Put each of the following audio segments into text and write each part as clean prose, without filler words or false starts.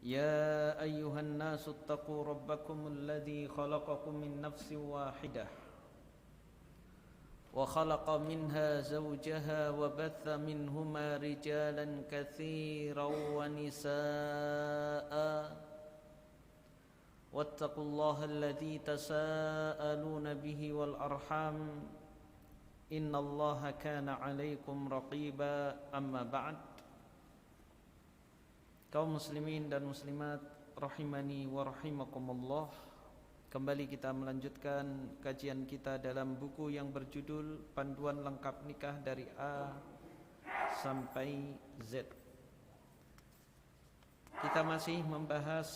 يا أيها الناس اتقوا ربكم الذي خلقكم من نفس واحدة وخلق منها زوجها وبث منهما رجالا كثيرا ونساء واتقوا الله الذي تساءلون به والأرحام إن الله كان عليكم رقيبا أما بعد. Kaum muslimin dan muslimat rahimani wa rahimakumullah, kembali kita melanjutkan kajian kita dalam buku yang berjudul Panduan Lengkap Nikah dari A sampai Z. Kita masih membahas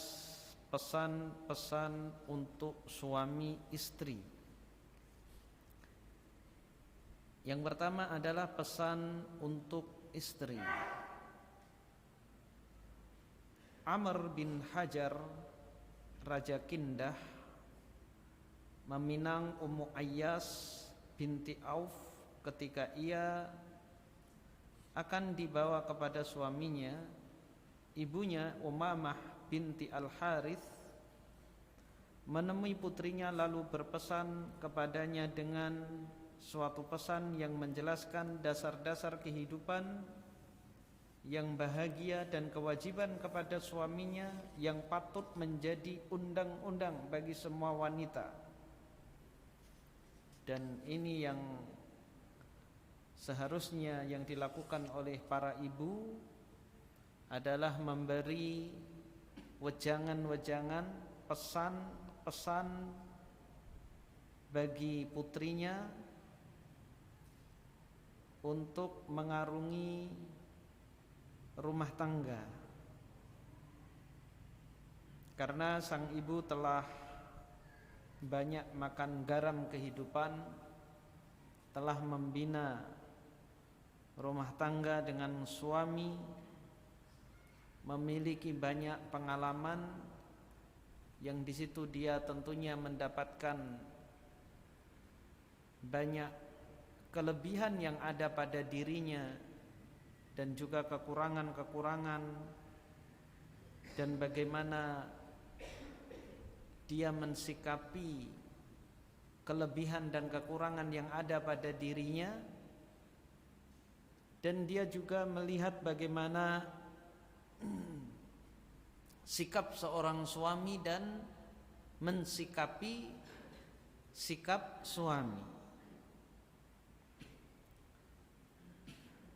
pesan-pesan untuk suami istri. Yang pertama adalah pesan untuk istri. Amr bin Hajar, Raja Kindah, meminang Ummu Ayyas binti Auf ketika ia akan dibawa kepada suaminya. Ibunya Umamah binti Al-Harith menemui putrinya lalu berpesan kepadanya dengan suatu pesan yang menjelaskan dasar-dasar kehidupan yang bahagia dan kewajiban kepada suaminya yang patut menjadi undang-undang bagi semua wanita. Dan ini yang seharusnya yang dilakukan oleh para ibu adalah memberi wejangan-wejangan, pesan-pesan bagi putrinya untuk mengarungi rumah tangga, karena sang ibu telah banyak makan garam kehidupan, telah membina rumah tangga dengan suami, memiliki banyak pengalaman yang di situ dia tentunya mendapatkan banyak kelebihan yang ada pada dirinya dan juga kekurangan-kekurangan, dan bagaimana dia mensikapi kelebihan dan kekurangan yang ada pada dirinya. Dan dia juga melihat bagaimana sikap seorang suami dan mensikapi sikap suami.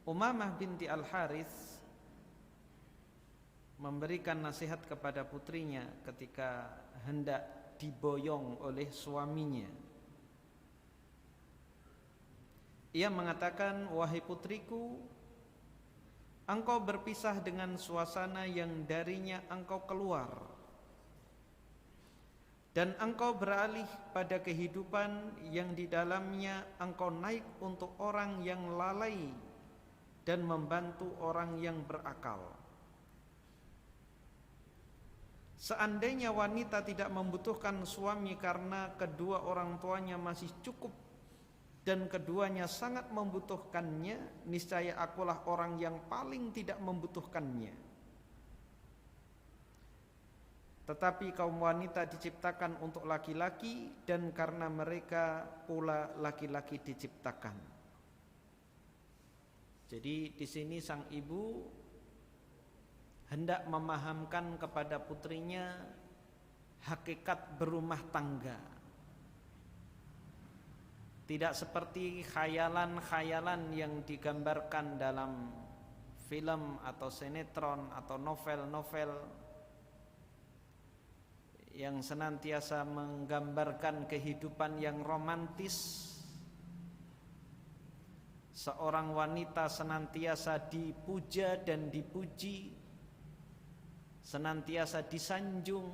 Umamah binti Al-Harith memberikan nasihat kepada putrinya ketika hendak diboyong oleh suaminya. Ia mengatakan, "Wahai putriku, engkau berpisah dengan suasana yang darinya engkau keluar, dan engkau beralih pada kehidupan yang di dalamnya engkau naik untuk orang yang lalai dan membantu orang yang berakal. Seandainya wanita tidak membutuhkan suami karena kedua orang tuanya masih cukup dan keduanya sangat membutuhkannya, niscaya akulah orang yang paling tidak membutuhkannya. Tetapi kaum wanita diciptakan untuk laki-laki, dan karena mereka pula laki-laki diciptakan." Jadi di sini sang ibu hendak memahamkan kepada putrinya hakikat berumah tangga. Tidak seperti khayalan-khayalan yang digambarkan dalam film atau sinetron atau novel-novel yang senantiasa menggambarkan kehidupan yang romantis. Seorang wanita senantiasa dipuja dan dipuji, senantiasa disanjung,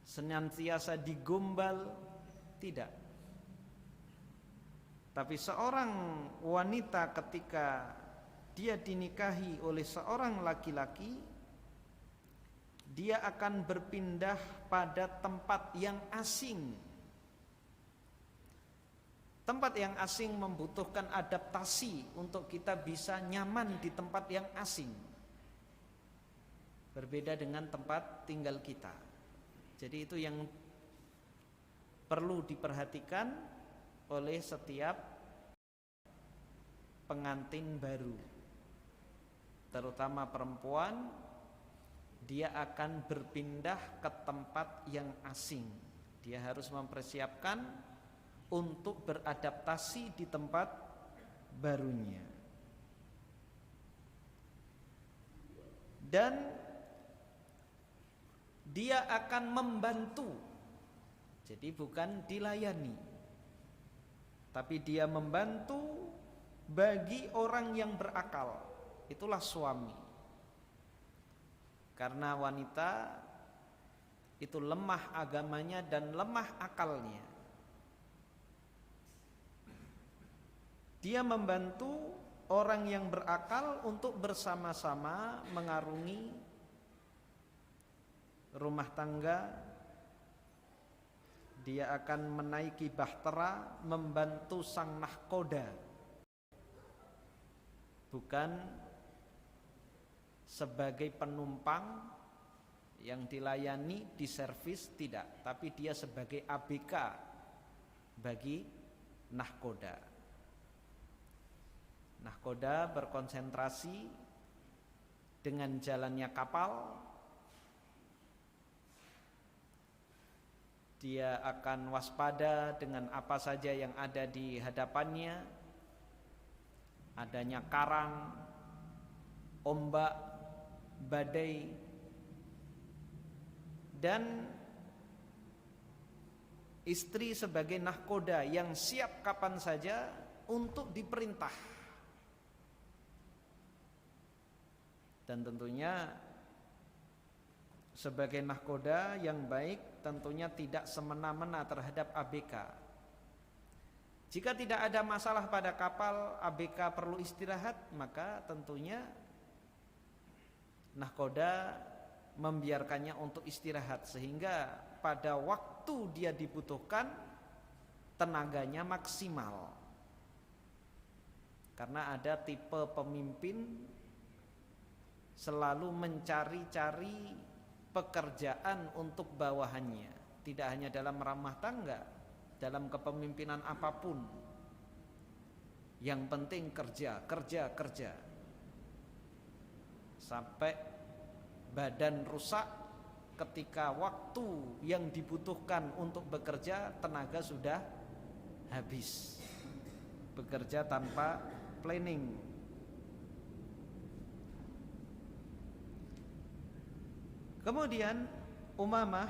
senantiasa digombal. Tidak. Tapi seorang wanita ketika dia dinikahi oleh seorang laki-laki, dia akan berpindah pada tempat yang asing. Tempat yang asing membutuhkan adaptasi untuk kita bisa nyaman di tempat yang asing. berbeda dengan tempat tinggal kita. Jadi itu yang perlu diperhatikan oleh setiap pengantin baru, terutama perempuan. Dia akan berpindah ke tempat yang asing. Dia harus mempersiapkan untuk beradaptasi di tempat barunya. Dan dia akan membantu. Jadi bukan dilayani, tapi dia membantu bagi orang yang berakal. Itulah suami. Karena wanita itu lemah agamanya dan lemah akalnya. Dia membantu orang yang berakal untuk bersama-sama mengarungi rumah tangga. Dia akan menaiki bahtera, membantu sang nahkoda, bukan sebagai penumpang yang dilayani, diservis, tidak, tapi dia sebagai ABK bagi nahkoda. Nahkoda berkonsentrasi dengan jalannya kapal. Dia akan waspada dengan apa saja yang ada di hadapannya. Adanya karang, ombak, badai, dan istri sebagai nahkoda yang siap kapan saja untuk diperintah. Dan tentunya sebagai nahkoda yang baik tentunya tidak semena-mena terhadap ABK. Jika tidak ada masalah pada kapal, ABK perlu istirahat, maka tentunya nahkoda membiarkannya untuk istirahat, sehingga pada waktu dia dibutuhkan tenaganya maksimal. Karena ada tipe pemimpin selalu mencari-cari pekerjaan untuk bawahannya, tidak hanya dalam rumah tangga, dalam kepemimpinan apapun. Yang penting kerja, kerja, kerja, sampai badan rusak. Ketika waktu yang dibutuhkan untuk bekerja, tenaga sudah habis. Bekerja tanpa planning. Kemudian Umamah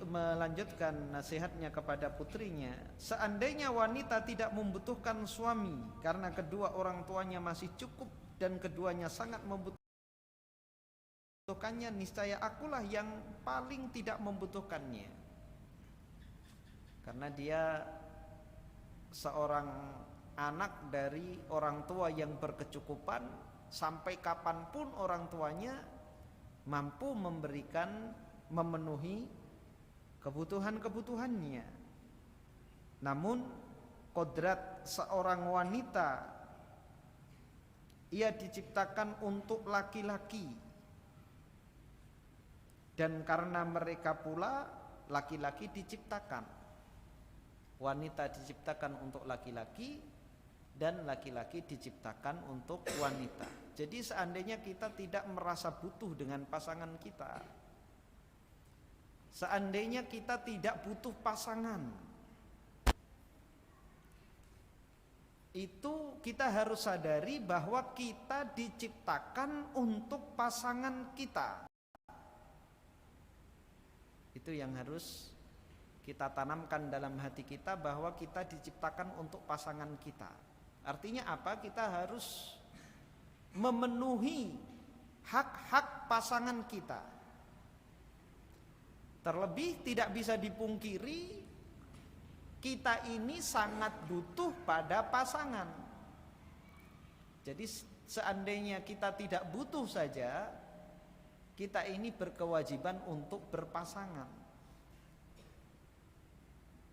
melanjutkan nasihatnya kepada putrinya, seandainya wanita tidak membutuhkan suami karena kedua orang tuanya masih cukup dan keduanya sangat membutuhkannya, niscaya akulah yang paling tidak membutuhkannya. Karena dia seorang anak dari orang tua yang berkecukupan, sampai kapanpun orang tuanya mampu memenuhi kebutuhan-kebutuhannya. Namun kodrat seorang wanita, ia diciptakan untuk laki-laki, dan karena mereka pula laki-laki diciptakan. Wanita diciptakan untuk laki-laki dan laki-laki diciptakan untuk wanita. Jadi seandainya kita tidak merasa butuh dengan pasangan kita, seandainya kita tidak butuh pasangan, itu kita harus sadari bahwa kita diciptakan untuk pasangan kita. Itu yang harus kita tanamkan dalam hati kita, bahwa kita diciptakan untuk pasangan kita. Artinya apa? Kita harus memenuhi hak-hak pasangan kita. Terlebih tidak bisa dipungkiri, kita ini sangat butuh pada pasangan. Jadi seandainya kita tidak butuh saja, kita ini berkewajiban untuk berpasangan.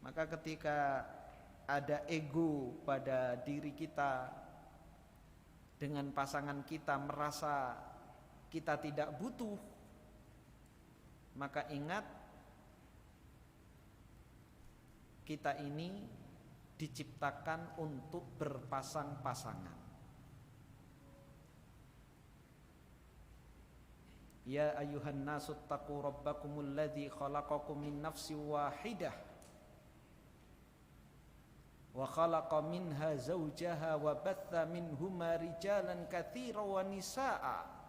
Maka ketika ada ego pada diri kita, dengan pasangan kita merasa kita tidak butuh, maka ingat kita ini diciptakan untuk berpasang-pasangan. Ya ayuhan nasu taqu rabbakumul ladzi khalaqakum min nafsin wahidah wa khalaqa minha zawjaha wa batha minhuma rijalan katsiran wa nisaa.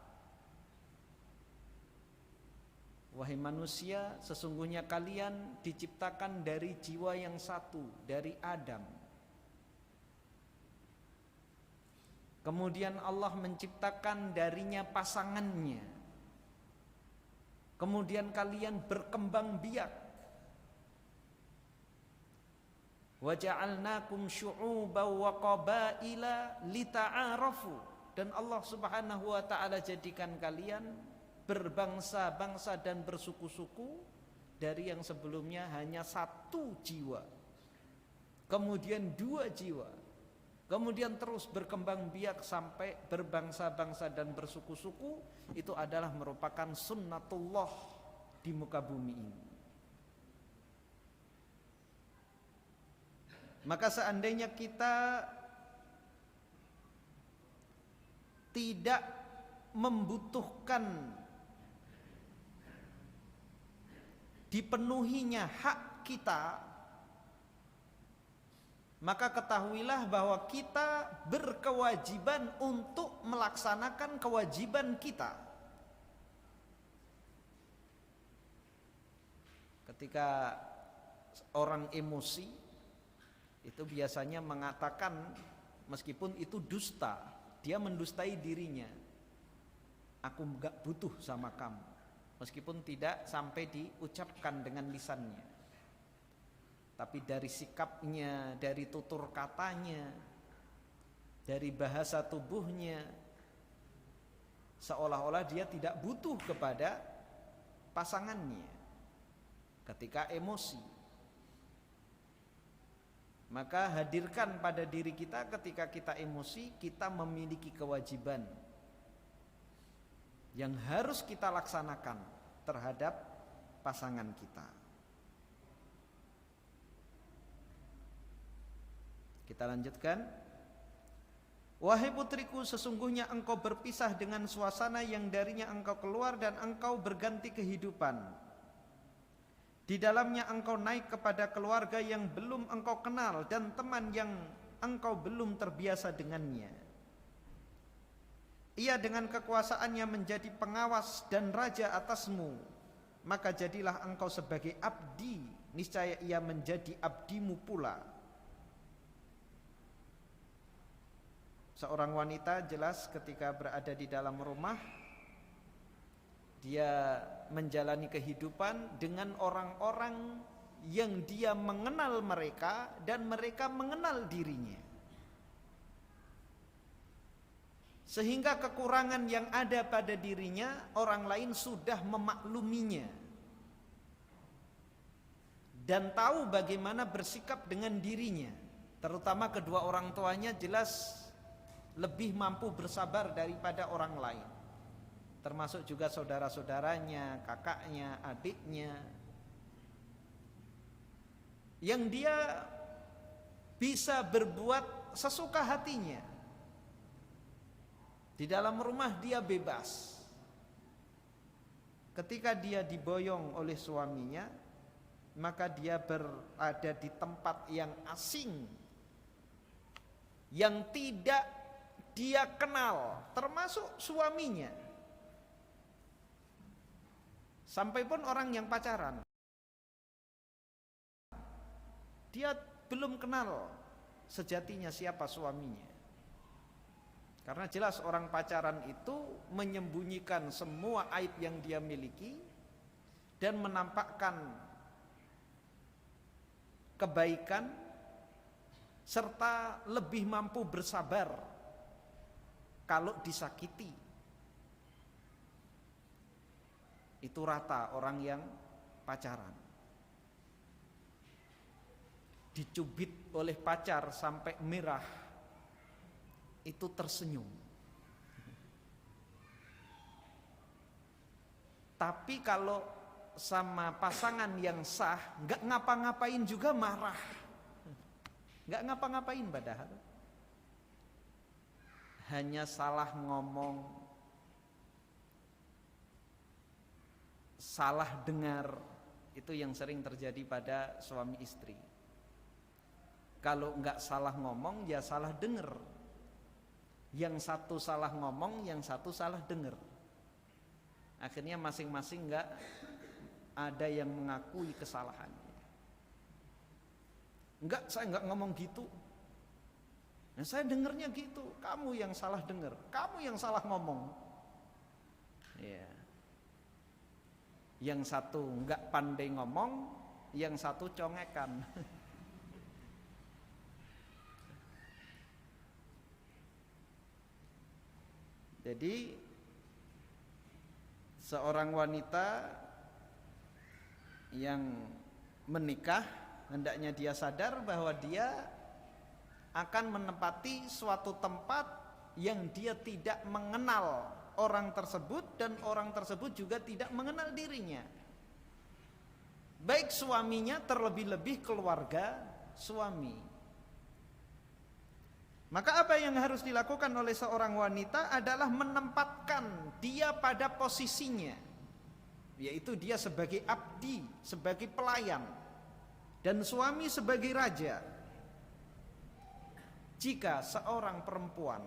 Wahai manusia, sesungguhnya kalian diciptakan dari jiwa yang satu, dari Adam. Kemudian Allah menciptakan darinya pasangannya. Kemudian kalian berkembang biak. Wa ja'alnakum syu'uban wa qabaila lita'arafu. Dan Allah Subhanahu wa taala jadikan kalian berbangsa-bangsa dan bersuku-suku dari yang sebelumnya hanya satu jiwa, kemudian dua jiwa, kemudian terus berkembang biak sampai berbangsa-bangsa dan bersuku-suku. Itu adalah merupakan sunnatullah di muka bumi ini. Maka seandainya kita tidak membutuhkan dipenuhinya hak kita, maka ketahuilah bahwa kita berkewajiban untuk melaksanakan kewajiban kita. Ketika orang emosi itu biasanya mengatakan, meskipun itu dusta, dia mendustai dirinya. Aku enggak butuh sama kamu. Meskipun tidak sampai diucapkan dengan lisannya, tapi dari sikapnya, dari tutur katanya, dari bahasa tubuhnya, seolah-olah dia tidak butuh kepada pasangannya ketika emosi. Maka hadirkan pada diri kita ketika kita emosi, kita memiliki kewajiban yang harus kita laksanakan terhadap pasangan kita. Kita lanjutkan. Wahai putriku, sesungguhnya engkau berpisah dengan suasana yang darinya engkau keluar dan engkau berganti kehidupan. Di dalamnya engkau naik kepada keluarga yang belum engkau kenal dan teman yang engkau belum terbiasa dengannya. Ia dengan kekuasaannya menjadi pengawas dan raja atasmu, maka jadilah engkau sebagai abdi, niscaya ia menjadi abdimu pula. Seorang wanita jelas ketika berada di dalam rumah, dia menjalani kehidupan dengan orang-orang yang dia mengenal mereka dan mereka mengenal dirinya. Sehingga kekurangan yang ada pada dirinya orang lain sudah memakluminya dan tahu bagaimana bersikap dengan dirinya. Terutama kedua orang tuanya jelas lebih mampu bersabar daripada orang lain, termasuk juga saudara-saudaranya, kakaknya, adiknya, yang dia bisa berbuat sesuka hatinya. Di dalam rumah dia bebas. Ketika dia diboyong oleh suaminya, maka dia berada di tempat yang asing, yang tidak dia kenal, termasuk suaminya. Sampai pun orang yang pacaran, dia belum kenal sejatinya siapa suaminya. Karena jelas orang pacaran itu menyembunyikan semua aib yang dia miliki dan menampakkan kebaikan serta lebih mampu bersabar kalau disakiti. Itu rata orang yang pacaran. Dicubit oleh pacar sampai merah, itu tersenyum. Tapi kalau sama pasangan yang sah, nggak ngapa-ngapain juga marah, nggak ngapa-ngapain padahal hanya salah ngomong, salah dengar, itu yang sering terjadi pada suami istri. Kalau nggak salah ngomong ya salah dengar. Yang satu salah ngomong, yang satu salah dengar. Akhirnya masing-masing nggak ada yang mengakui kesalahannya. Enggak, saya nggak ngomong gitu. Nah, saya dengernya gitu. Kamu yang salah dengar, kamu yang salah ngomong. Ya. Yang satu nggak pandai ngomong, yang satu congekan. Jadi seorang wanita yang menikah hendaknya dia sadar bahwa dia akan menempati suatu tempat yang dia tidak mengenal orang tersebut dan orang tersebut juga tidak mengenal dirinya. Baik suaminya terlebih-lebih keluarga suami. Maka apa yang harus dilakukan oleh seorang wanita adalah menempatkan dia pada posisinya, yaitu dia sebagai abdi, sebagai pelayan, dan suami sebagai raja. Jika seorang perempuan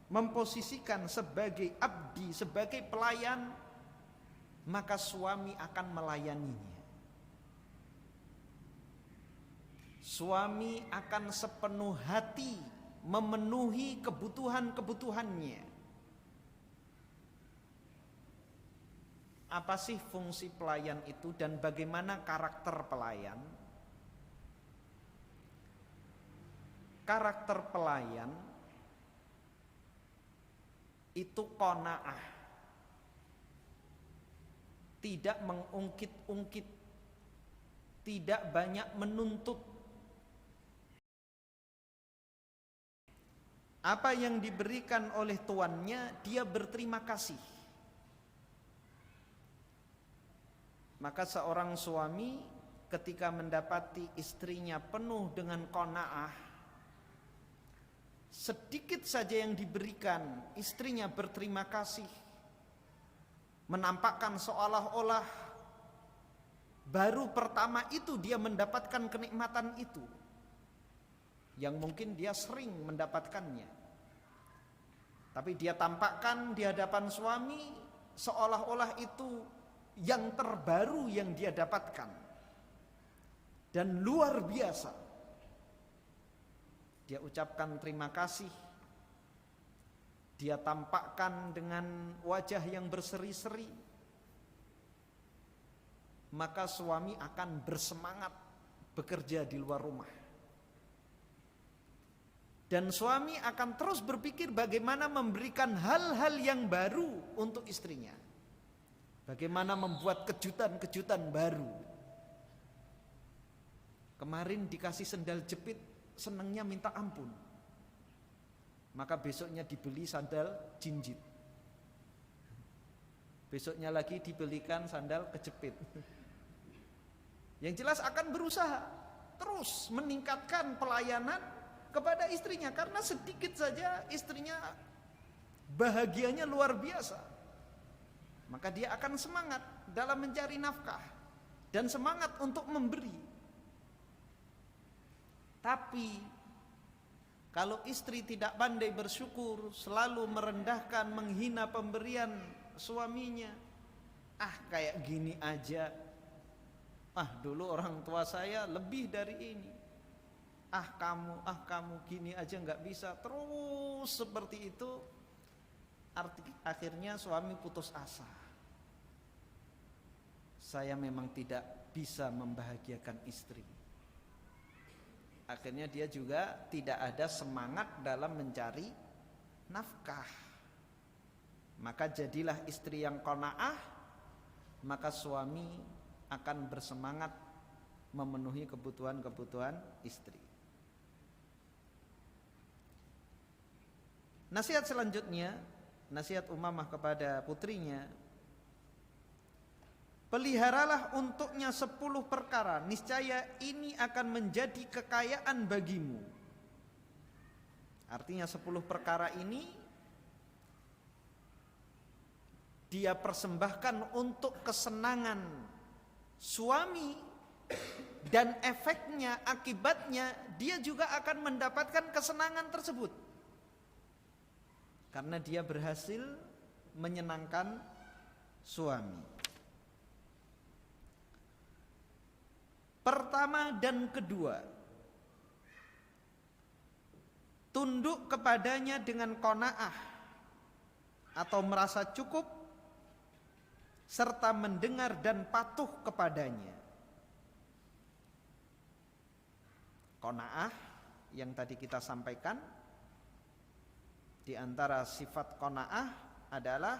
memposisikan sebagai abdi, sebagai pelayan, maka suami akan melayaninya. Suami akan sepenuh hati memenuhi kebutuhan-kebutuhannya. Apa sih fungsi pelayan itu dan bagaimana karakter pelayan? Karakter pelayan itu qanaah, tidak mengungkit-ungkit, tidak banyak menuntut. Apa yang diberikan oleh tuannya, dia berterima kasih. Maka seorang suami ketika mendapati istrinya penuh dengan qanaah, sedikit saja yang diberikan, istrinya berterima kasih, menampakkan seolah-olah baru pertama itu dia mendapatkan kenikmatan itu, yang mungkin dia sering mendapatkannya. Tapi dia tampakkan di hadapan suami seolah-olah itu yang terbaru yang dia dapatkan. Dan luar biasa. Dia ucapkan terima kasih. Dia tampakkan dengan wajah yang berseri-seri. Maka suami akan bersemangat bekerja di luar rumah. Dan suami akan terus berpikir bagaimana memberikan hal-hal yang baru untuk istrinya. Bagaimana membuat kejutan-kejutan baru. Kemarin dikasih sendal jepit, senangnya minta ampun. Maka besoknya dibeli sandal jinjit. Besoknya lagi dibelikan sandal kejepit. Yang jelas akan berusaha terus meningkatkan pelayanan kepada istrinya, karena sedikit saja istrinya bahagianya luar biasa. Maka dia akan semangat dalam mencari nafkah dan semangat untuk memberi. Tapi kalau istri tidak pandai bersyukur, selalu merendahkan, menghina pemberian suaminya, kayak gini aja, dulu orang tua saya lebih dari ini, kamu gini aja nggak bisa, terus seperti itu, akhirnya suami putus asa. Saya memang tidak bisa membahagiakan istri. Akhirnya dia juga tidak ada semangat dalam mencari nafkah. Maka jadilah istri yang qanaah, maka suami akan bersemangat memenuhi kebutuhan-kebutuhan istri. Nasihat selanjutnya, nasihat Umamah kepada putrinya, peliharalah untuknya 10 perkara, niscaya ini akan menjadi kekayaan bagimu. Artinya 10 perkara ini dia persembahkan untuk kesenangan suami, dan efeknya, akibatnya dia juga akan mendapatkan kesenangan tersebut karena dia berhasil menyenangkan suami. Pertama dan kedua, tunduk kepadanya dengan qanaah atau merasa cukup, serta mendengar dan patuh kepadanya. Qanaah yang tadi kita sampaikan, di antara sifat qanaah adalah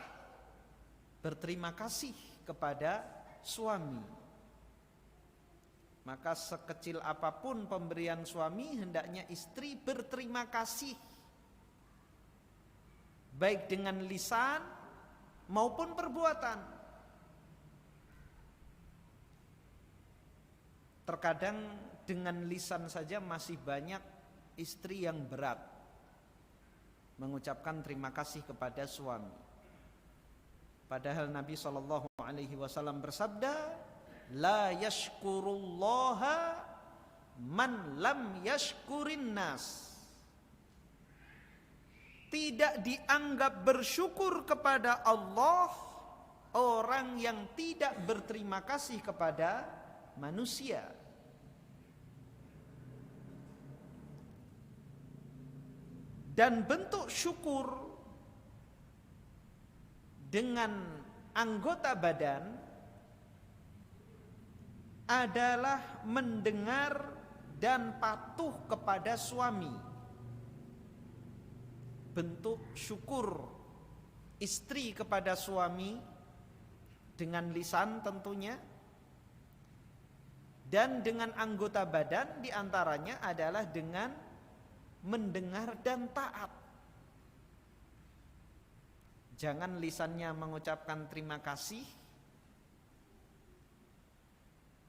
berterima kasih kepada suami. Maka sekecil apapun pemberian suami, hendaknya istri berterima kasih, baik dengan lisan maupun perbuatan. Terkadang dengan lisan saja masih banyak istri yang berat mengucapkan terima kasih kepada suami. Padahal Nabi SAW bersabda, la yashkurullaha man lam yashkurin nas. Tidak dianggap bersyukur kepada Allah orang yang tidak berterima kasih kepada manusia. Dan bentuk syukur dengan anggota badan adalah mendengar dan patuh kepada suami. Bentuk syukur istri kepada suami dengan lisan tentunya, dan dengan anggota badan diantaranya adalah dengan mendengar dan taat. Jangan lisannya mengucapkan terima kasih,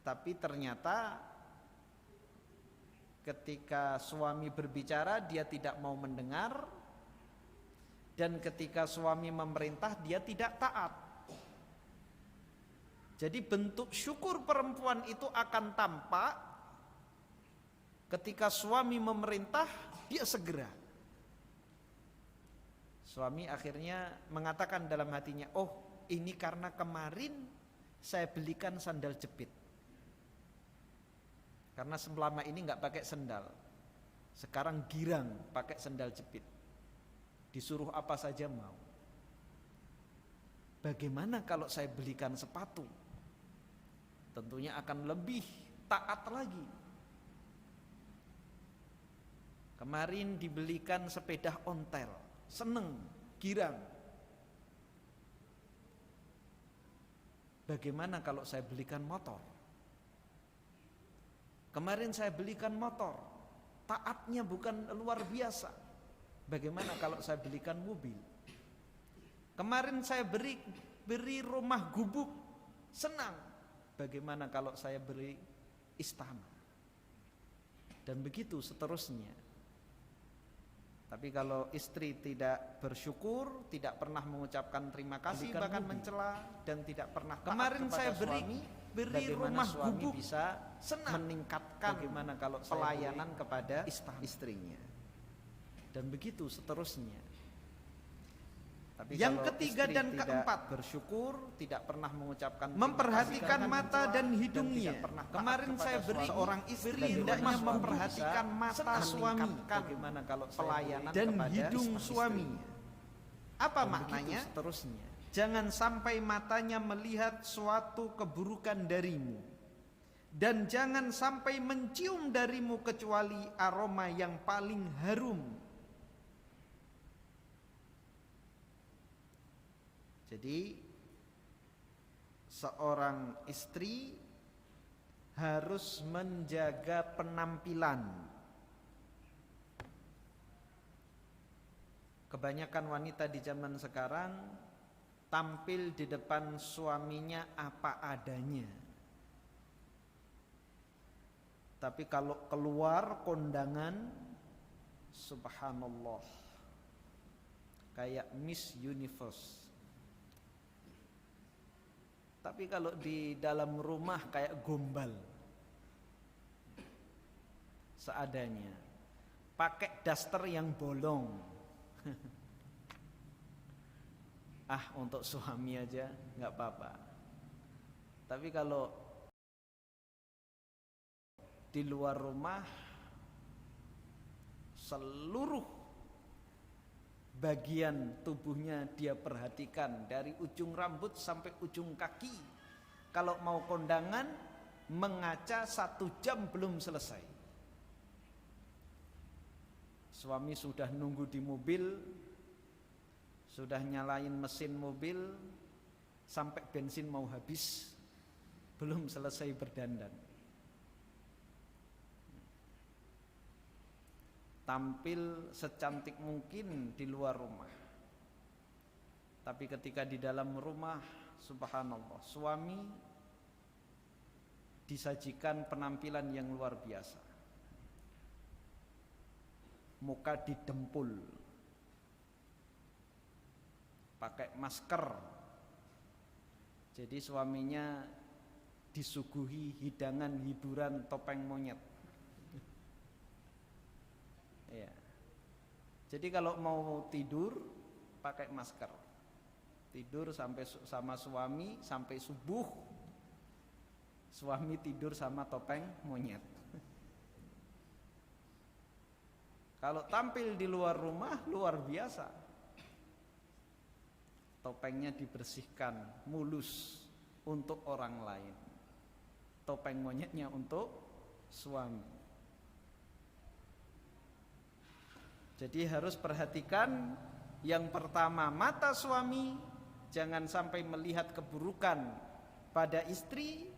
tapi ternyata ketika suami berbicara dia tidak mau mendengar, dan ketika suami memerintah dia tidak taat. Jadi bentuk syukur perempuan itu akan tampak ketika suami memerintah, dia segera. Suami akhirnya mengatakan dalam hatinya, oh ini karena kemarin saya belikan sandal jepit. Karena selama ini nggak pakai sendal, sekarang girang pakai sandal jepit. Disuruh apa saja mau. Bagaimana kalau saya belikan sepatu? Tentunya akan lebih taat lagi. Kemarin dibelikan sepeda ontel, seneng, girang. Bagaimana kalau saya belikan motor? Kemarin saya belikan motor, taatnya bukan luar biasa. Bagaimana kalau saya belikan mobil? Kemarin saya beri rumah gubuk, senang. Bagaimana kalau saya beri istana? Dan begitu seterusnya. Tapi kalau istri tidak bersyukur, tidak pernah mengucapkan terima kasih, bahkan mencela dan tidak pernah taat Kemarin kepada saya beri rumah suami gubuk, bisa senang. meningkatkan Bagaimana kalau pelayanan kepada istrinya. Dan begitu seterusnya. Tapi Yang kalau ketiga istri dan tidak keempat, bersyukur, tidak pernah mengucapkan terima memperhatikan kasih, mata mencela, dan hidungnya. tidak pernah taat Kemarin kepada saya beri seorang istri, hendaknya rumah memperhatikan bisa mata suami, bagaimana kalau pelayanan dan kepada hidung suami. Apa Dan maknanya? begitu seterusnya. Jangan sampai matanya melihat suatu keburukan darimu, dan jangan sampai mencium darimu kecuali aroma yang paling harum. Jadi seorang istri harus menjaga penampilan. Kebanyakan wanita di zaman sekarang tampil di depan suaminya apa adanya. Tapi kalau keluar kondangan, subhanallah, kayak Miss Universe. Tapi kalau di dalam rumah kayak gombal, seadanya, pakai daster yang bolong. Untuk suami aja nggak apa-apa. Tapi kalau di luar rumah, seluruh bagian tubuhnya dia perhatikan, dari ujung rambut sampai ujung kaki. Kalau mau kondangan, mengaca 1 jam belum selesai. Suami sudah nunggu di mobil, sudah nyalain mesin mobil, sampai bensin mau habis, belum selesai berdandan. Tampil secantik mungkin di luar rumah, tapi ketika di dalam rumah, subhanallah, suami disajikan penampilan yang luar biasa. Muka didempul, pakai masker, jadi suaminya disuguhi hidangan hiburan topeng monyet. Ya. Jadi kalau mau tidur pakai masker, tidur sampai sama suami sampai subuh, suami tidur sama topeng monyet. Kalau tampil di luar rumah luar biasa, topengnya dibersihkan mulus untuk orang lain, topeng monyetnya untuk suami. Jadi harus perhatikan, yang pertama, mata suami jangan sampai melihat keburukan pada istri,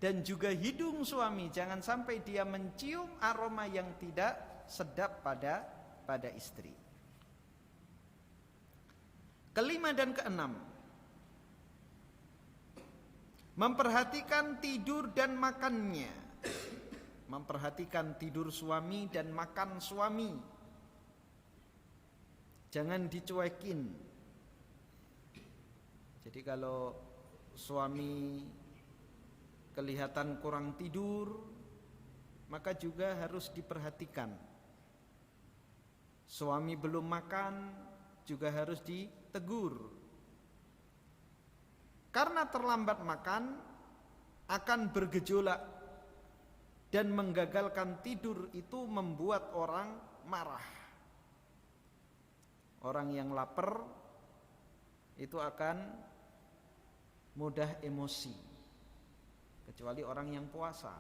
dan juga hidung suami jangan sampai dia mencium aroma yang tidak sedap pada istri. Kelima dan keenam, memperhatikan tidur dan makannya. Memperhatikan tidur suami dan makan suami. Jangan dicuekin. Jadi kalau suami kelihatan kurang tidur, maka juga harus diperhatikan. Suami belum makan juga harus ditegur. Karena terlambat makan akan bergejolak dan menggagalkan tidur, itu membuat orang marah. Orang yang lapar itu akan mudah emosi, kecuali orang yang puasa.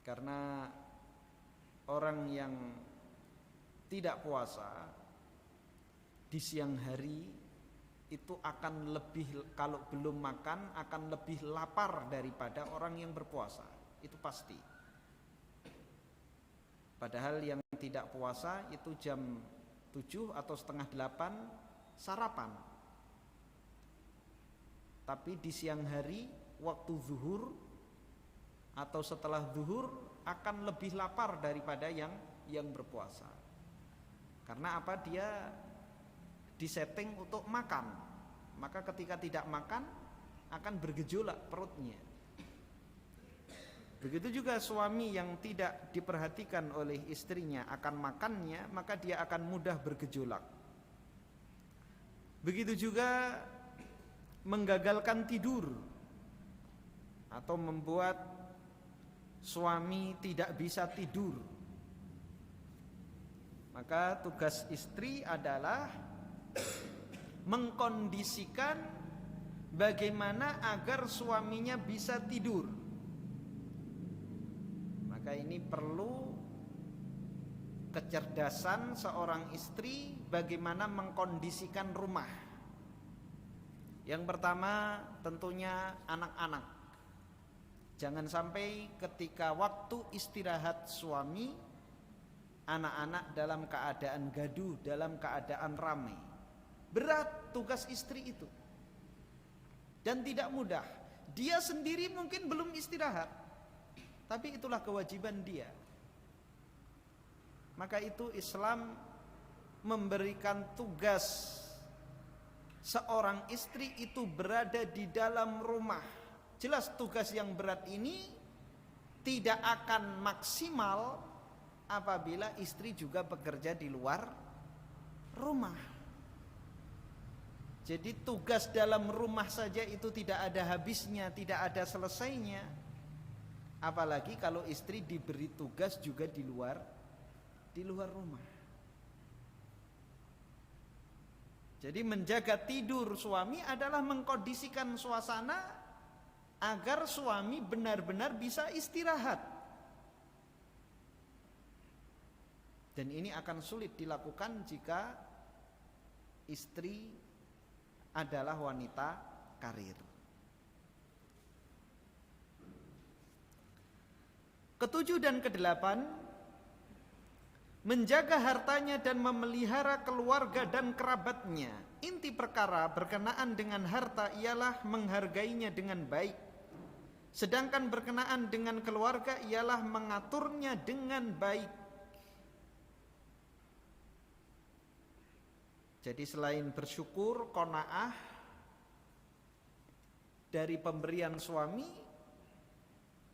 Karena orang yang tidak puasa di siang hari itu akan lebih, kalau belum makan akan lebih lapar daripada orang yang berpuasa. Itu pasti. Padahal yang tidak puasa itu jam 7 atau setengah 8 sarapan. Tapi di siang hari waktu zuhur atau setelah zuhur akan lebih lapar daripada yang berpuasa. Karena apa? Dia disetting untuk makan. Maka ketika tidak makan akan bergejolak perutnya. Begitu juga suami yang tidak diperhatikan oleh istrinya akan makannya, maka dia akan mudah bergejolak. Begitu juga menggagalkan tidur atau membuat suami tidak bisa tidur. Maka tugas istri adalah mengkondisikan bagaimana agar suaminya bisa tidur. Maka ini perlu kecerdasan seorang istri bagaimana mengkondisikan rumah. Yang pertama tentunya anak-anak. Jangan sampai ketika waktu istirahat suami, anak-anak dalam keadaan gaduh, dalam keadaan ramai. Berat tugas istri itu. Dan tidak mudah. Dia sendiri mungkin belum istirahat, tapi itulah kewajiban dia. Maka itu Islam memberikan tugas seorang istri itu berada di dalam rumah. Jelas tugas yang berat ini tidak akan maksimal apabila istri juga bekerja di luar rumah. Jadi tugas dalam rumah saja itu tidak ada habisnya, tidak ada selesainya. Apalagi kalau istri diberi tugas juga di luar rumah. Jadi menjaga tidur suami adalah mengkondisikan suasana agar suami benar-benar bisa istirahat. Dan ini akan sulit dilakukan jika istri adalah wanita karir. Ketujuh dan kedelapan, menjaga hartanya dan memelihara keluarga dan kerabatnya. Inti perkara berkenaan dengan harta ialah menghargainya dengan baik, sedangkan berkenaan dengan keluarga ialah mengaturnya dengan baik. Jadi selain bersyukur, qanaah dari pemberian suami,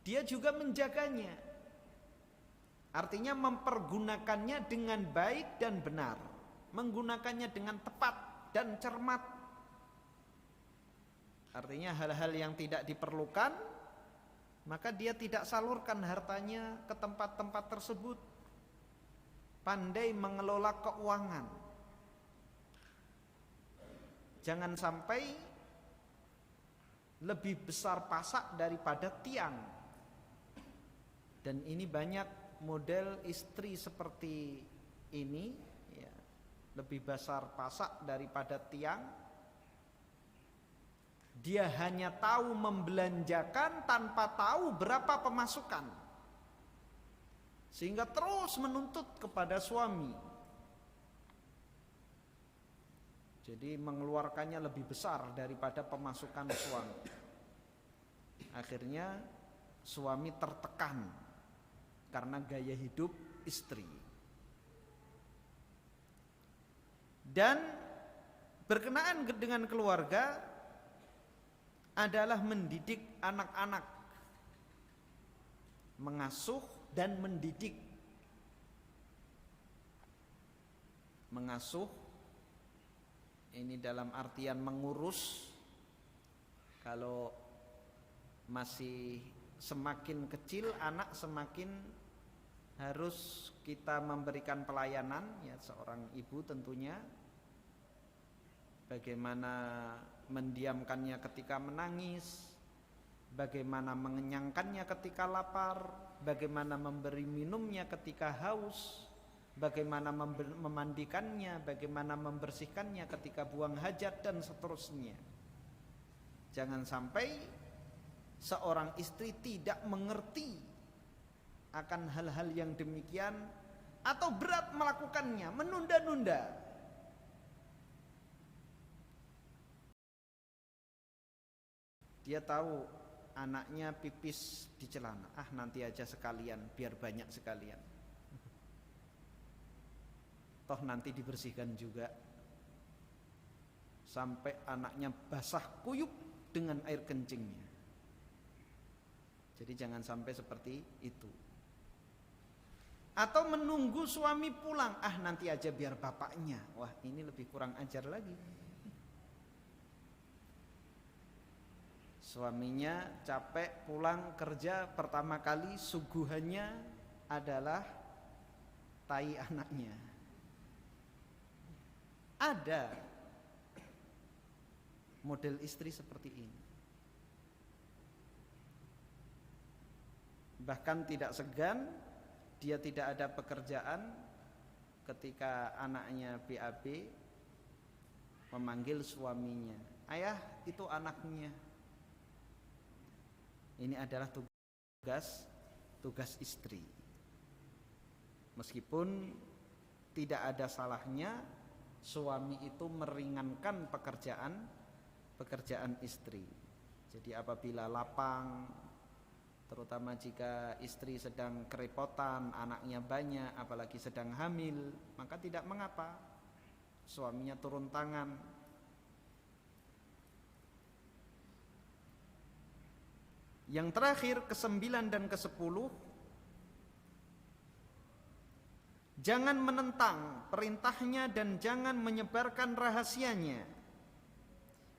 dia juga menjaganya. Artinya mempergunakannya dengan baik dan benar, menggunakannya dengan tepat dan cermat. Artinya hal-hal yang tidak diperlukan, maka dia tidak salurkan hartanya ke tempat-tempat tersebut. Pandai mengelola keuangan. Jangan sampai lebih besar pasak daripada tiang. Dan ini banyak model istri seperti ini, ya, lebih besar pasak daripada tiang. Dia hanya tahu membelanjakan tanpa tahu berapa pemasukan, sehingga terus menuntut kepada suami. Jadi mengeluarkannya lebih besar daripada pemasukan suami. Akhirnya suami tertekan karena gaya hidup istri. Dan berkenaan dengan keluarga adalah mendidik anak-anak, mengasuh dan mendidik. Mengasuh ini dalam artian mengurus. Kalau masih semakin kecil anak, semakin harus kita memberikan pelayanan, ya, seorang ibu tentunya. Bagaimana mendiamkannya ketika menangis, bagaimana mengenyangkannya ketika lapar, bagaimana memberi minumnya ketika haus, bagaimana memandikannya, bagaimana membersihkannya ketika buang hajat, dan seterusnya. Jangan sampai seorang istri tidak mengerti akan hal-hal yang demikian atau berat melakukannya, menunda-nunda. Dia tahu anaknya pipis di celana, nanti aja sekalian, biar banyak sekalian. Toh nanti dibersihkan juga. Sampai anaknya basah kuyup dengan air kencingnya. Jadi jangan sampai seperti itu. Atau menunggu suami pulang, nanti aja biar bapaknya. Wah, ini lebih kurang ajar lagi. Suaminya capek pulang kerja, pertama kali suguhannya adalah tai anaknya. Ada model istri seperti ini. Bahkan tidak segan, dia tidak ada pekerjaan, ketika anaknya BAB memanggil suaminya, "Ayah, itu anaknya." Ini adalah tugas istri. Meskipun tidak ada salahnya suami itu meringankan pekerjaan istri. Jadi apabila lapang, terutama jika istri sedang kerepotan, anaknya banyak, apalagi sedang hamil, maka tidak mengapa suaminya turun tangan. Yang terakhir, ke-9 dan ke-10, jangan menentang perintahnya dan jangan menyebarkan rahasianya.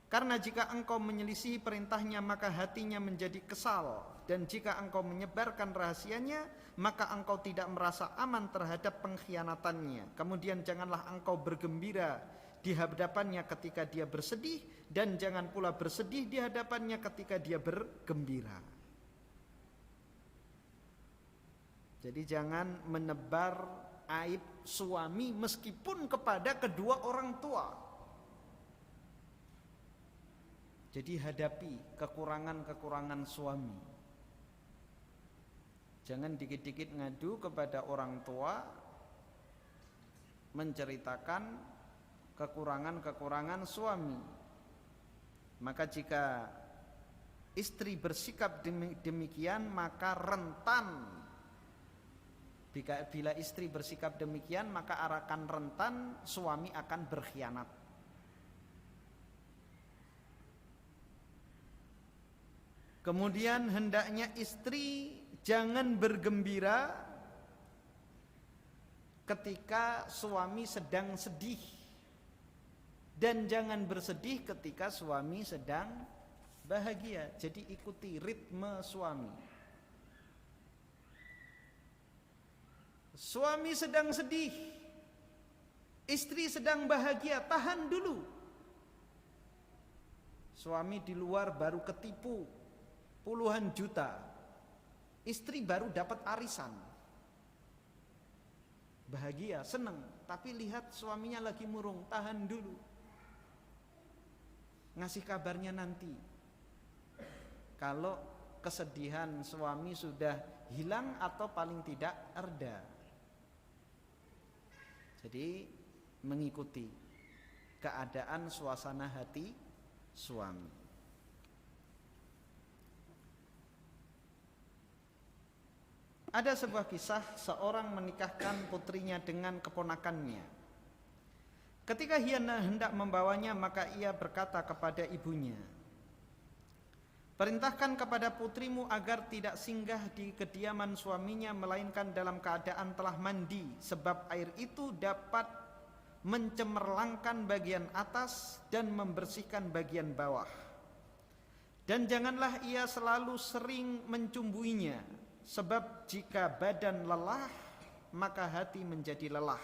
Karena jika engkau menyelisihi perintahnya maka hatinya menjadi kesal, dan jika engkau menyebarkan rahasianya maka engkau tidak merasa aman terhadap pengkhianatannya. Kemudian janganlah engkau bergembira di hadapannya ketika dia bersedih, dan jangan pula bersedih di hadapannya ketika dia bergembira. Jadi jangan menebar aib suami meskipun kepada kedua orang tua. Jadi hadapi kekurangan-kekurangan suami. Jangan dikit-dikit ngadu kepada orang tua, menceritakan kekurangan-kekurangan suami. Maka jika istri bersikap demikian, maka rentan. Bila istri bersikap demikian, maka akan rentan suami akan berkhianat. Kemudian hendaknya istri jangan bergembira ketika suami sedang sedih, dan jangan bersedih ketika suami sedang bahagia. Jadi ikuti ritme suami. Suami sedang sedih, istri sedang bahagia, tahan dulu. Suami di luar baru ketipu puluhan juta, istri baru dapat arisan, bahagia, senang. Tapi lihat suaminya lagi murung, tahan dulu, ngasih kabarnya nanti. Kalau kesedihan suami sudah hilang atau paling tidak reda. Jadi mengikuti keadaan suasana hati suami. Ada sebuah kisah seorang menikahkan putrinya dengan keponakannya. Ketika ia hendak membawanya, maka ia berkata kepada ibunya, "Perintahkan kepada putrimu agar tidak singgah di kediaman suaminya melainkan dalam keadaan telah mandi, sebab air itu dapat mencemerlangkan bagian atas dan membersihkan bagian bawah. Dan janganlah ia selalu sering mencumbuinya, sebab jika badan lelah maka hati menjadi lelah.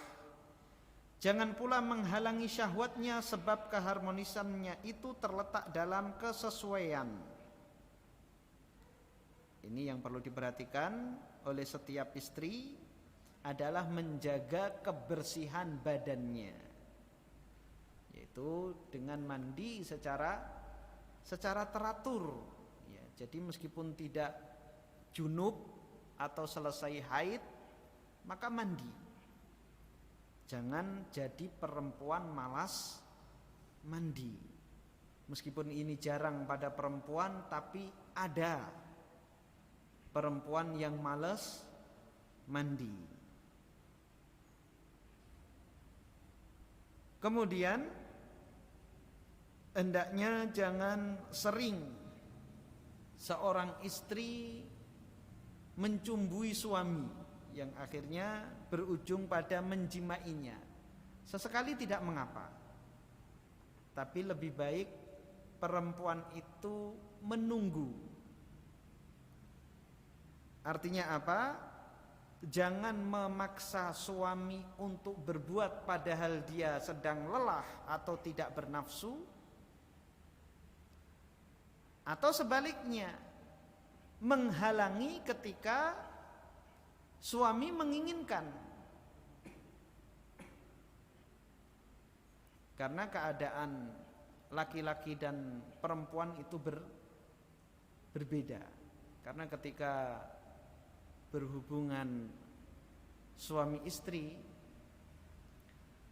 Jangan pula menghalangi syahwatnya, sebab keharmonisannya itu terletak dalam kesesuaian." Ini yang perlu diperhatikan oleh setiap istri adalah menjaga kebersihan badannya, yaitu dengan mandi secara teratur. Ya, jadi meskipun tidak junub atau selesai haid, maka mandi. Jangan jadi perempuan malas mandi. Meskipun ini jarang pada perempuan, tapi ada perempuan yang malas mandi. Kemudian hendaknya jangan sering seorang istri mencumbui suami yang akhirnya berujung pada menjimainya. Sesekali tidak mengapa, tapi lebih baik perempuan itu menunggu. Artinya apa? Jangan memaksa suami untuk berbuat padahal dia sedang lelah atau tidak bernafsu, atau sebaliknya menghalangi ketika suami menginginkan. Karena keadaan laki-laki dan perempuan itu berbeda. Karena ketika berhubungan suami istri,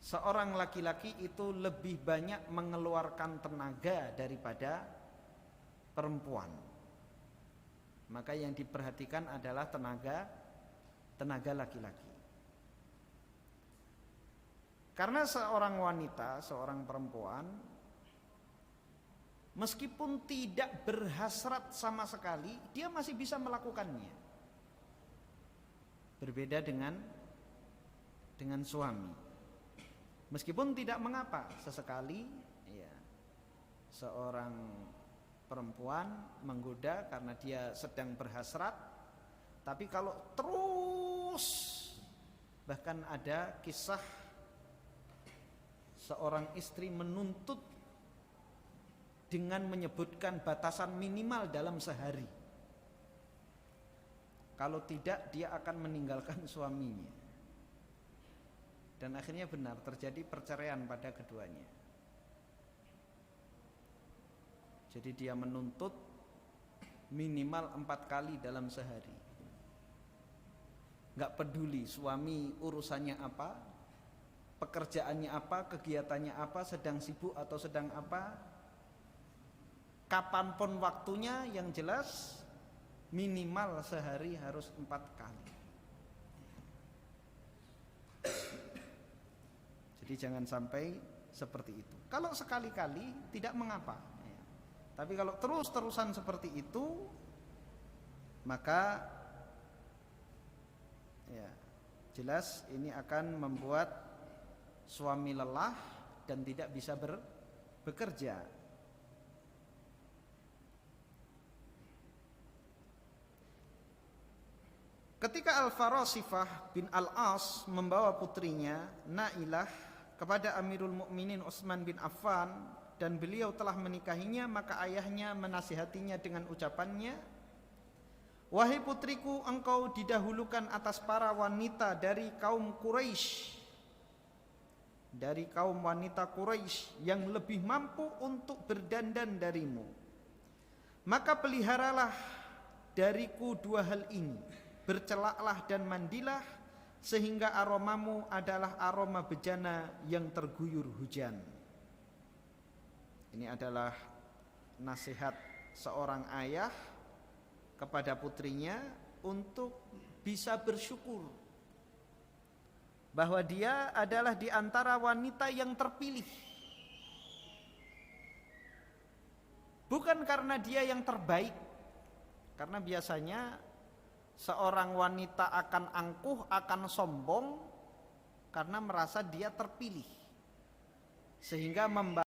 seorang laki-laki itu lebih banyak mengeluarkan tenaga daripada perempuan. Maka yang diperhatikan adalah tenaga laki-laki. Karena seorang wanita, seorang perempuan, meskipun tidak berhasrat sama sekali, dia masih bisa melakukannya. Berbeda dengan suami. Meskipun tidak mengapa, sesekali ya, seorang perempuan menggoda karena dia sedang berhasrat. Tapi kalau terus, bahkan ada kisah seorang istri menuntut dengan menyebutkan batasan minimal dalam sehari. Kalau tidak, dia akan meninggalkan suaminya. Dan akhirnya benar terjadi perceraian pada keduanya. Jadi dia menuntut minimal 4 kali dalam sehari. Gak peduli suami urusannya apa, pekerjaannya apa, kegiatannya apa, sedang sibuk atau sedang apa, kapanpun waktunya, yang jelas minimal sehari harus 4 kali. Jadi jangan sampai seperti itu. Kalau sekali-kali tidak mengapa ya. Tapi kalau terus-terusan seperti itu, maka ya jelas ini akan membuat suami lelah dan tidak bisa bekerja. Ketika Al-Farasifah bin Al-As membawa putrinya Nailah kepada Amirul Mukminin Utsman bin Affan dan beliau telah menikahinya, maka ayahnya menasihatinya dengan ucapannya, "Wahai putriku, engkau didahulukan atas para wanita dari kaum Quraisy, dari kaum wanita Quraisy yang lebih mampu untuk berdandan darimu. Maka peliharalah dariku 2 hal ini, bercelaklah dan mandilah, sehingga aromamu adalah aroma bejana yang terguyur hujan." Ini adalah nasihat seorang ayah kepada putrinya untuk bisa bersyukur bahwa dia adalah di antara wanita yang terpilih. Bukan karena dia yang terbaik, karena biasanya seorang wanita akan angkuh, akan sombong karena merasa dia terpilih, sehingga membawa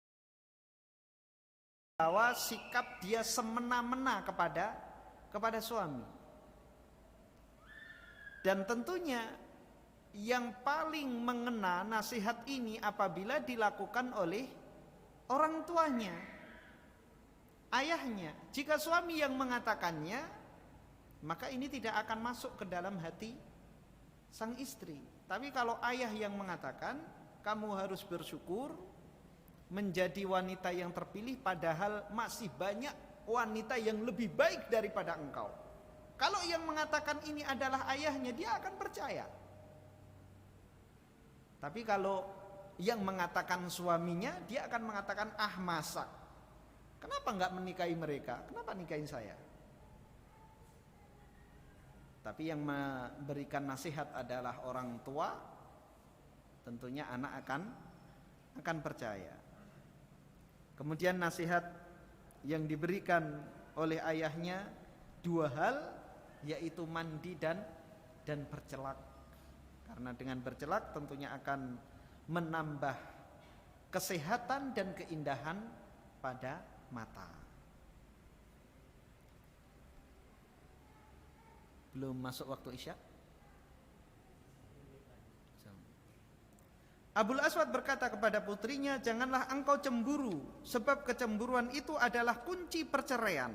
sikap dia semena-mena kepada suami. Dan tentunya yang paling mengena nasihat ini apabila dilakukan oleh orang tuanya, ayahnya. Jika suami yang mengatakannya, maka ini tidak akan masuk ke dalam hati sang istri. Tapi kalau ayah yang mengatakan, kamu harus bersyukur menjadi wanita yang terpilih, padahal masih banyak wanita yang lebih baik daripada engkau. Kalau yang mengatakan ini adalah ayahnya, dia akan percaya. Tapi kalau yang mengatakan suaminya, dia akan mengatakan, ah masa, kenapa enggak menikahi mereka, kenapa nikahin saya? Tapi yang memberikan nasihat adalah orang tua, tentunya anak akan percaya. Kemudian nasihat yang diberikan oleh ayahnya 2 hal, yaitu mandi dan bercelak. Karena dengan bercelak tentunya akan menambah kesehatan dan keindahan pada mata. Belum masuk waktu Isya. Abul Aswad berkata kepada putrinya, janganlah engkau cemburu, sebab kecemburuan itu adalah kunci perceraian.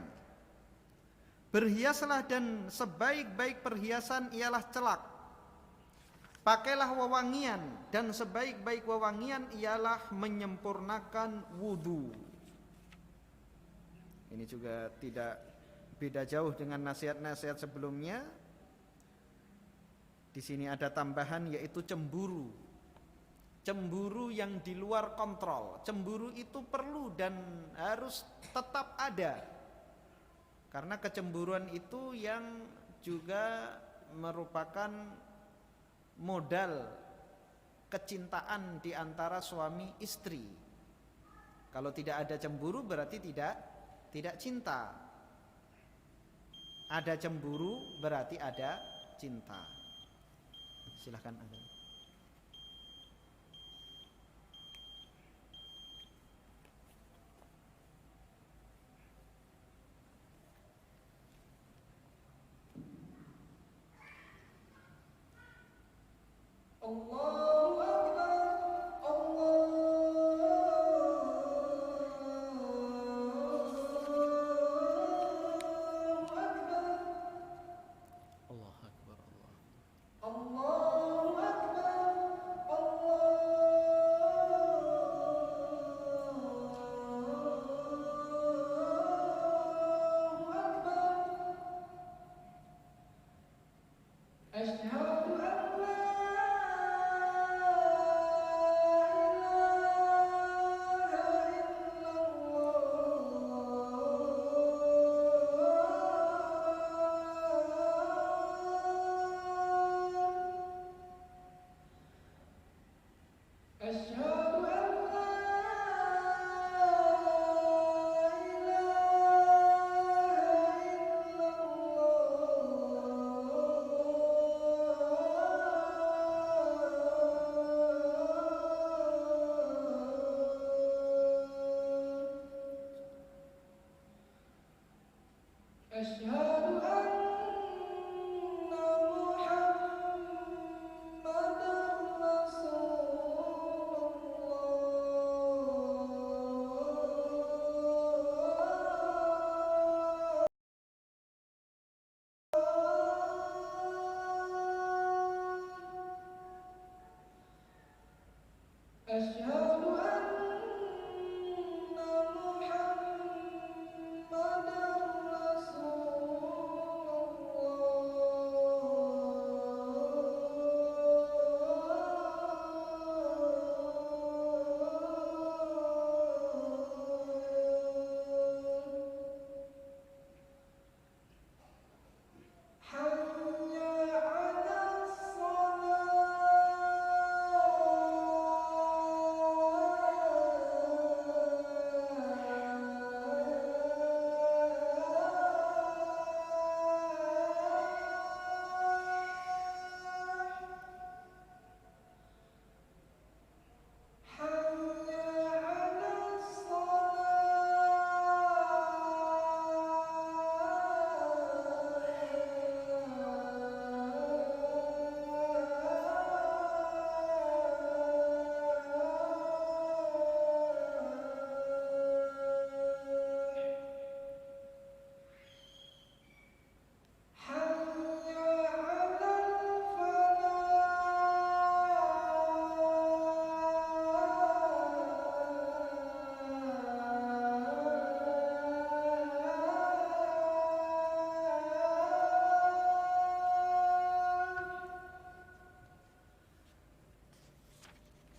Berhiaslah, dan sebaik-baik perhiasan ialah celak. Pakailah wewangian, dan sebaik-baik wewangian ialah menyempurnakan wudu. Ini juga tidak beda jauh dengan nasihat-nasihat sebelumnya. Di sini ada tambahan, yaitu cemburu. cemburu yang di luar kontrol. Cemburu itu perlu dan harus tetap ada, karena kecemburuan itu yang juga merupakan modal kecintaan di antara suami istri. Kalau tidak ada cemburu berarti tidak cinta. Ada cemburu berarti ada cinta. Silahkan Anda. Allahu Akbar, Allahu Akbar, Allah Akbar, Allah. Allahu Akbar, Allahu Akbar. Asyhadu an la أشهد أن لا إله إلا الله أشهد أن محمدا رسول الله أشهد أن محمدا رسول الله حي على الصلاة حي على الصلاة حي على الفلاح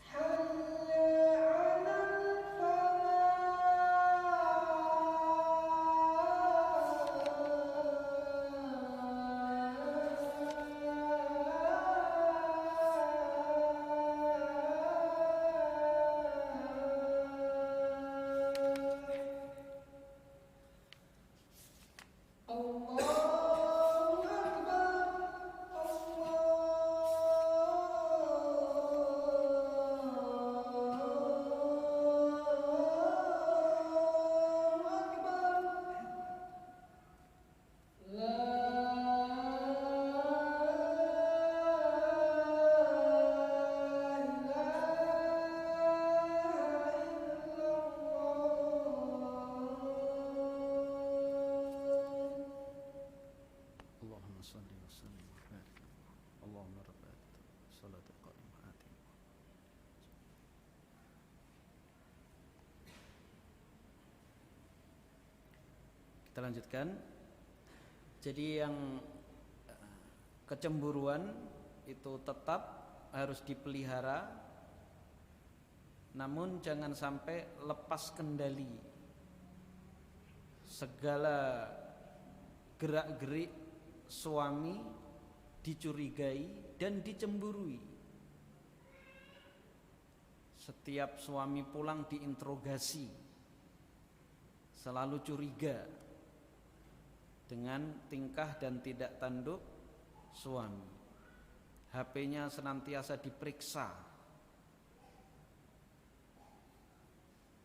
حي على الفلاح الله أكبر الله أكبر لا إله إلا الله اللهم صل وسلم وبارك. اللهم رب الصلاة القائمة آتنا. Kita lanjutkan. Jadi yang kecemburuan itu tetap harus dipelihara namun jangan sampai lepas kendali. Segala gerak-gerik suami dicurigai dan dicemburui. Setiap suami pulang diinterogasi, selalu curiga dengan tingkah dan tidak tanduk suami. HP-nya senantiasa diperiksa.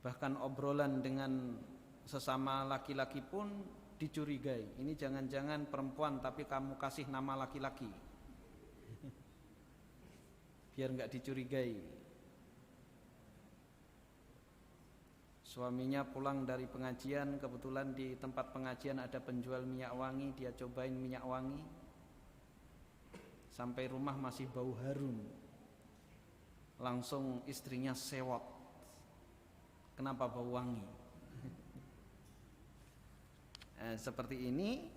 Bahkan obrolan dengan sesama laki-laki pun dicurigai. Ini jangan-jangan perempuan tapi kamu kasih nama laki-laki. Biar enggak dicurigai. Suaminya pulang dari pengajian, kebetulan di tempat pengajian ada penjual minyak wangi, dia cobain minyak wangi. Sampai rumah masih bau harum. Langsung istrinya sewot. Kenapa bau wangi? Seperti ini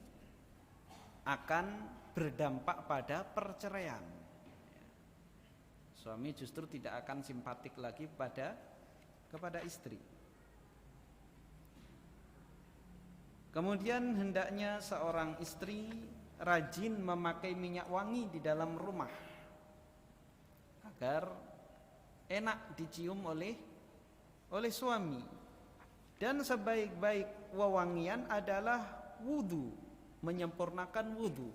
akan berdampak pada perceraian. Suami justru tidak akan simpatik lagi kepada istri. Kemudian hendaknya seorang istri rajin memakai minyak wangi di dalam rumah agar enak dicium oleh suami. Dan sebaik-baik wewangian adalah wudu, menyempurnakan wudu.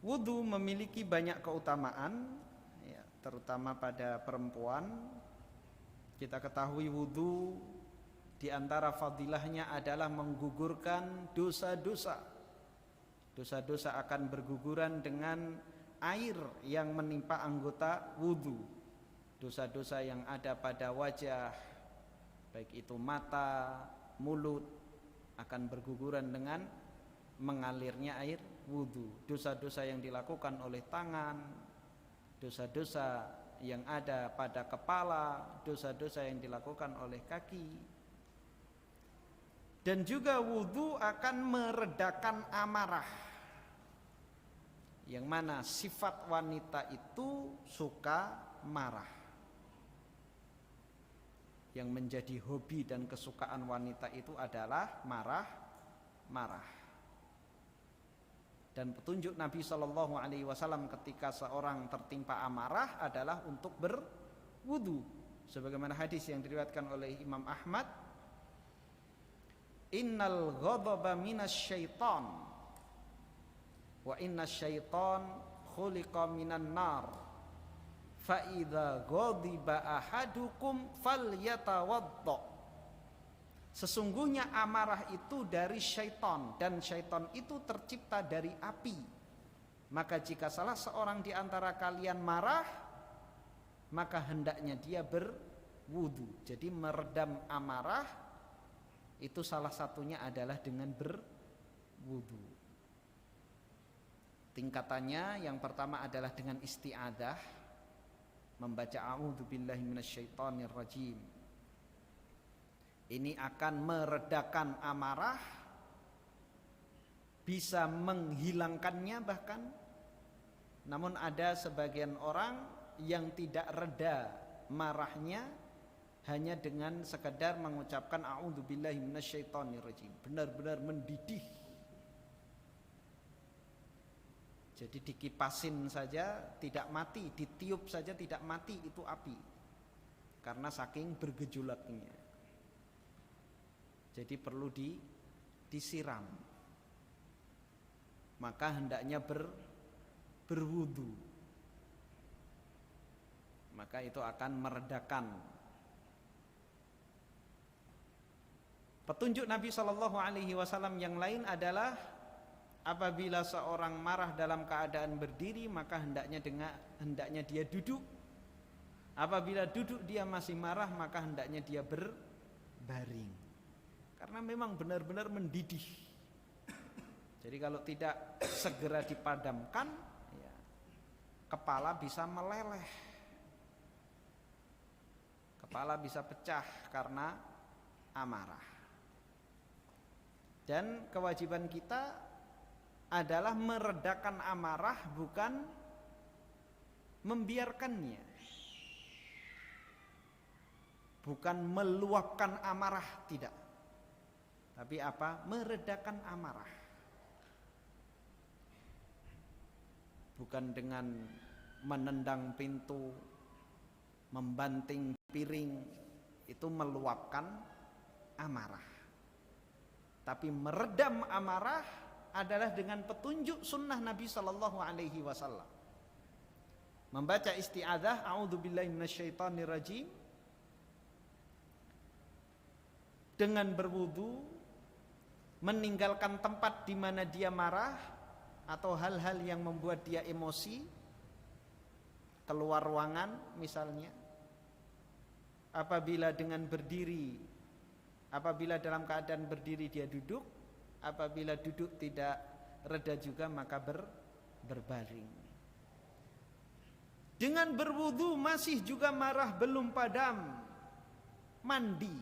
Wudu memiliki banyak keutamaan, ya, terutama pada perempuan. Kita ketahui wudu di antara fadilahnya adalah menggugurkan dosa-dosa. Dosa-dosa akan berguguran dengan air yang menimpa anggota wudu. Dosa-dosa yang ada pada wajah, baik itu mata, mulut, akan berguguran dengan mengalirnya air wudu. Dosa-dosa yang dilakukan oleh tangan, dosa-dosa yang ada pada kepala, dosa-dosa yang dilakukan oleh kaki. Dan juga wudu akan meredakan amarah. Yang mana sifat wanita itu suka marah. Yang menjadi hobi dan kesukaan wanita itu adalah marah. Dan petunjuk Nabi SAW ketika seorang tertimpa amarah adalah untuk berwudu. Sebagaimana hadis yang diriwayatkan oleh Imam Ahmad, innal ghadaba minasyaiton wa innasyaiton khuliqa minan nar fa idza ghadiba ahadukum falyatawadda. Sesungguhnya amarah itu dari syaitan dan syaitan itu tercipta dari api. Maka jika salah seorang di antara kalian marah, maka hendaknya dia berwudu. Jadi meredam amarah itu salah satunya adalah dengan berwudu. Tingkatannya yang pertama adalah dengan isti'adzah, membaca a'udzubillahi minasyaitonir rajim. Ini akan meredakan amarah, bisa menghilangkannya bahkan. Namun ada sebagian orang yang tidak reda marahnya hanya dengan sekadar mengucapkan a'udzubillahi minasyaitonirrajim, benar-benar mendidih. Jadi dikipasin saja tidak mati, ditiup saja tidak mati itu api. Karena saking bergejolaknya. Jadi perlu disiram. Maka hendaknya berwudu. Maka itu akan meredakan. Petunjuk Nabi SAW yang lain adalah apabila seorang marah dalam keadaan berdiri, maka hendaknya dia duduk. Apabila duduk dia masih marah, maka hendaknya dia berbaring. Karena memang benar-benar mendidih. Jadi kalau tidak segera dipadamkan, ya, kepala bisa meleleh. Kepala bisa pecah karena amarah. Dan kewajiban kita adalah meredakan amarah, bukan membiarkannya. Bukan meluapkan amarah, tidak. Tapi apa? Meredakan amarah. Bukan dengan menendang pintu, membanting piring, itu meluapkan amarah. Tapi meredam amarah adalah dengan petunjuk sunnah Nabi Sallallahu Alaihi Wasallam. Membaca isti'adzah, a'udzubillahi minasyaitonirrajim, dengan berwudu, meninggalkan tempat di mana dia marah atau hal-hal yang membuat dia emosi, keluar ruangan misalnya. Apabila dalam keadaan berdiri dia duduk, apabila duduk tidak reda juga maka berbaring. Dengan berwudu masih juga marah belum padam, mandi,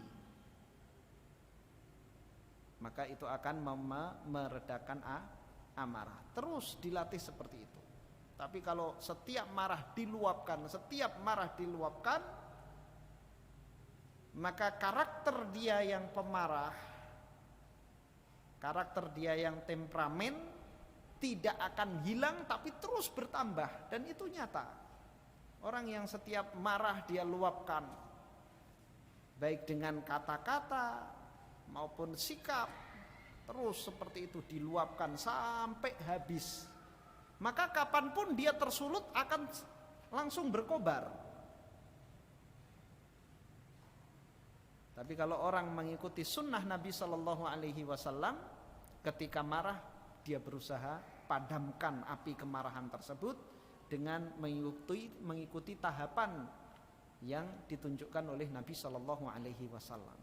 maka itu akan meredakan amarah. Terus dilatih seperti itu. Tapi kalau setiap marah diluapkan, maka karakter dia yang pemarah, karakter dia yang temperamen tidak akan hilang tapi terus bertambah, dan itu nyata. Orang yang setiap marah dia luapkan, baik dengan kata-kata maupun sikap, terus seperti itu diluapkan sampai habis, maka kapanpun dia tersulut akan langsung berkobar. Tapi kalau orang mengikuti sunnah Nabi Sallallahu Alaihi Wasallam, ketika marah dia berusaha padamkan api kemarahan tersebut dengan mengikuti tahapan yang ditunjukkan oleh Nabi Sallallahu Alaihi Wasallam.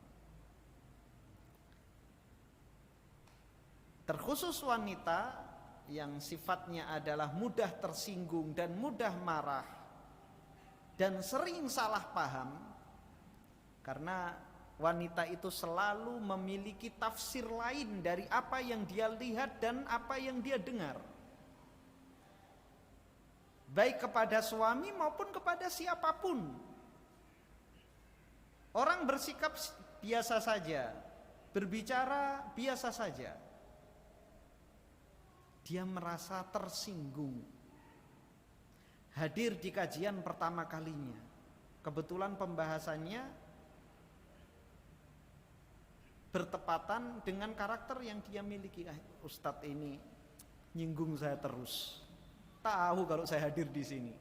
Terkhusus wanita yang sifatnya adalah mudah tersinggung dan mudah marah dan sering salah paham, karena wanita itu selalu memiliki tafsir lain dari apa yang dia lihat dan apa yang dia dengar, baik kepada suami maupun kepada siapapun. Orang bersikap biasa saja, berbicara biasa saja, dia merasa tersinggung. Hadir di kajian pertama kalinya, kebetulan pembahasannya bertepatan dengan karakter yang dia miliki. Ustadz ini nyinggung saya terus. Tahu kalau saya hadir di sini.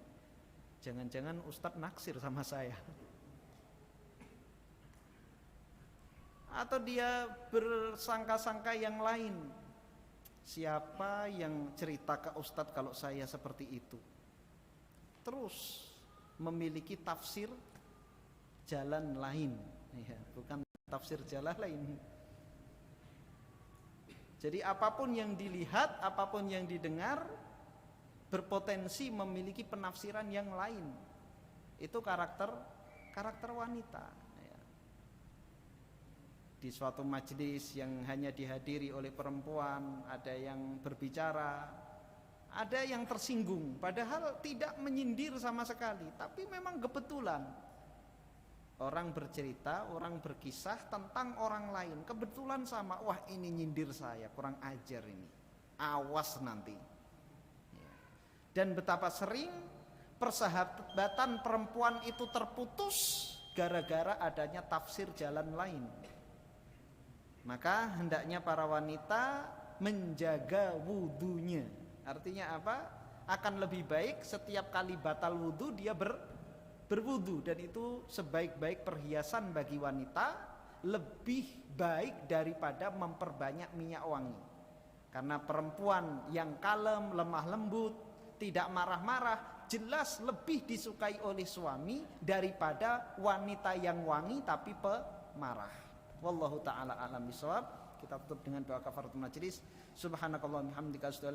Jangan-jangan Ustadz naksir sama saya. Atau dia bersangka-sangka yang lain. Siapa yang cerita ke Ustadz kalau saya seperti itu? Terus memiliki tafsir jalan lain, ya, bukan tafsir jalan lain. Jadi apapun yang dilihat, apapun yang didengar, berpotensi memiliki penafsiran yang lain. Itu karakter wanita. Di suatu majelis yang hanya dihadiri oleh perempuan, ada yang berbicara, ada yang tersinggung, padahal tidak menyindir sama sekali, tapi memang kebetulan orang bercerita, orang berkisah tentang orang lain, kebetulan sama, wah ini nyindir saya, kurang ajar ini, awas nanti. Dan betapa sering persahabatan perempuan itu terputus gara-gara adanya tafsir jalan lain. Maka hendaknya para wanita menjaga wudunya. Artinya apa? Akan lebih baik setiap kali batal wudu dia berwudu, dan itu sebaik-baik perhiasan bagi wanita, lebih baik daripada memperbanyak minyak wangi. Karena perempuan yang kalem, lemah lembut, tidak marah-marah, jelas lebih disukai oleh suami daripada wanita yang wangi tapi pemarah. Wallahu ta'ala a'lam bishawab. Kita tutup dengan doa kafaratul majlis. Subhanakallahumma hamdika asyhadu an la